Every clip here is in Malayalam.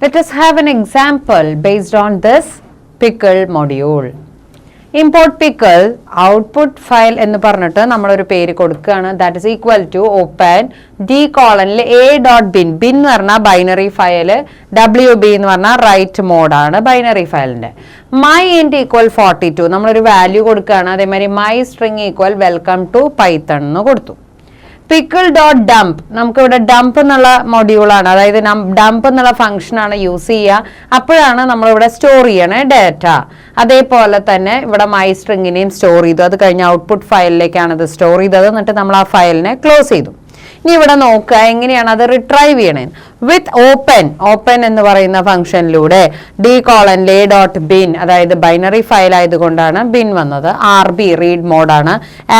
Let us have an example based on this pickle module. Import pickle output file എന്ന് പറഞ്ഞിട്ട് നമ്മളൊരു പേര് കൊടുക്കുകയാണ്. That is equal to open d കോളനിൽ a.bin. bin എന്ന് പറഞ്ഞാൽ ബൈനറി ഫയൽ, wb എന്ന് പറഞ്ഞാൽ റൈറ്റ് മോഡാണ് ബൈനറി ഫയലിന്റെ. my int ഈക്വൽ 42 നമ്മളൊരു വാല്യൂ കൊടുക്കുകയാണ്. അതേമാതിരി my string equal welcome to Python എന്ന് കൊടുത്തു. pickle dot dump നമുക്ക് ഇവിടെ ഡംപ് എന്നുള്ള മൊഡ്യൂളാണ്, അതായത് ഡംപ് എന്നുള്ള ഫംഗ്ഷൻ ആണ് യൂസ് ചെയ്യുക. അപ്പോഴാണ് നമ്മളിവിടെ സ്റ്റോർ ചെയ്യണേ ഡാറ്റ. അതേപോലെ തന്നെ ഇവിടെ മൈ സ്ട്രിങ്ങിനെയും സ്റ്റോർ ചെയ്തു. അത് കഴിഞ്ഞ് ഔട്ട്പുട്ട് ഫയലിലേക്കാണ് ഇത് സ്റ്റോർ ചെയ്തത്. എന്നിട്ട് നമ്മൾ ആ ഫയലിനെ ക്ലോസ് ചെയ്തു. ഇനി ഇവിടെ നോക്കുക എങ്ങനെയാണ് അത് റിട്രൈവ് ചെയ്യണേ. വിത്ത് ഓപ്പൻ എന്ന് പറയുന്ന ഫംഗ്ഷനിലൂടെ d colon a dot bin, അതായത് ബൈനറി ഫയൽ ആയതുകൊണ്ടാണ് ബിൻ വന്നത്. rb റീഡ് മോഡാണ്.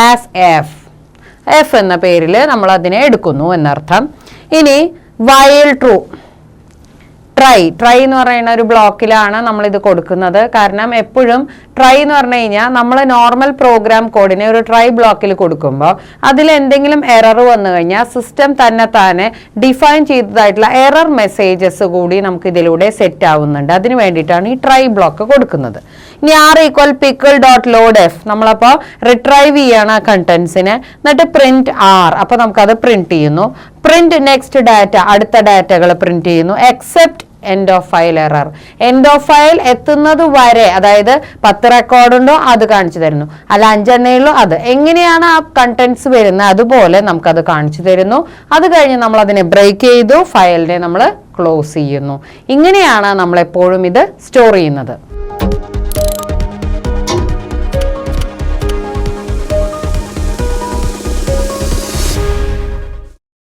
ആസ് എഫ് എന്ന പേരിൽ നമ്മൾ അതിനെ എടുക്കുന്നു എന്നർത്ഥം. ഇനി വൈൽ ട്രൂ ട്രൈ എന്ന് പറയുന്ന ഒരു ബ്ലോക്കിലാണ് നമ്മൾ ഇത് കൊടുക്കുന്നത്. കാരണം എപ്പോഴും ട്രൈ എന്ന് പറഞ്ഞു കഴിഞ്ഞാൽ നമ്മൾ നോർമൽ പ്രോഗ്രാം കോഡിനെ ഒരു ട്രൈ ബ്ലോക്കിൽ കൊടുക്കുമ്പോൾ അതിൽ എന്തെങ്കിലും എറർ വന്നു കഴിഞ്ഞാൽ സിസ്റ്റം തന്നെ ഡിഫൈൻ ചെയ്തതായിട്ടുള്ള എറർ മെസ്സേജസ് കൂടി നമുക്ക് ഇതിലൂടെ സെറ്റ് ആവുന്നുണ്ട്. അതിന് വേണ്ടിയിട്ടാണ് ഈ ട്രൈ ബ്ലോക്ക് കൊടുക്കുന്നത്. ഇനി r equal pickle dot load F നമ്മളപ്പോൾ റിട്രൈവ് ചെയ്യാണ് കണ്ടന്റ്സിനെ. എന്നിട്ട് പ്രിന്റ് r, അപ്പോൾ നമുക്കത് പ്രിന്റ് ചെയ്യുന്നു. പ്രിന്റ് നെക്സ്റ്റ് ഡാറ്റ, അടുത്ത ഡാറ്റകൾ പ്രിന്റ് ചെയ്യുന്നു. Except end of file error, end of file എത്തുന്നത് വരെ, അതായത് 10 റെക്കോർഡുണ്ടോ അത് കാണിച്ചു തരുന്നു, അല്ല 5 എണ്ണയുള്ളൂ അത്. എങ്ങനെയാണ് ആ കണ്ടന്റ്സ് വരുന്നത് അതുപോലെ നമുക്കത് കാണിച്ചു തരുന്നു. അത് കഴിഞ്ഞ് നമ്മൾ അതിനെ ബ്രേക്ക് ചെയ്തു, ഫയലിനെ നമ്മൾ ക്ലോസ് ചെയ്യുന്നു. ഇങ്ങനെയാണ് നമ്മൾ എപ്പോഴും ഇത് സ്റ്റോർ ചെയ്യുന്നത്.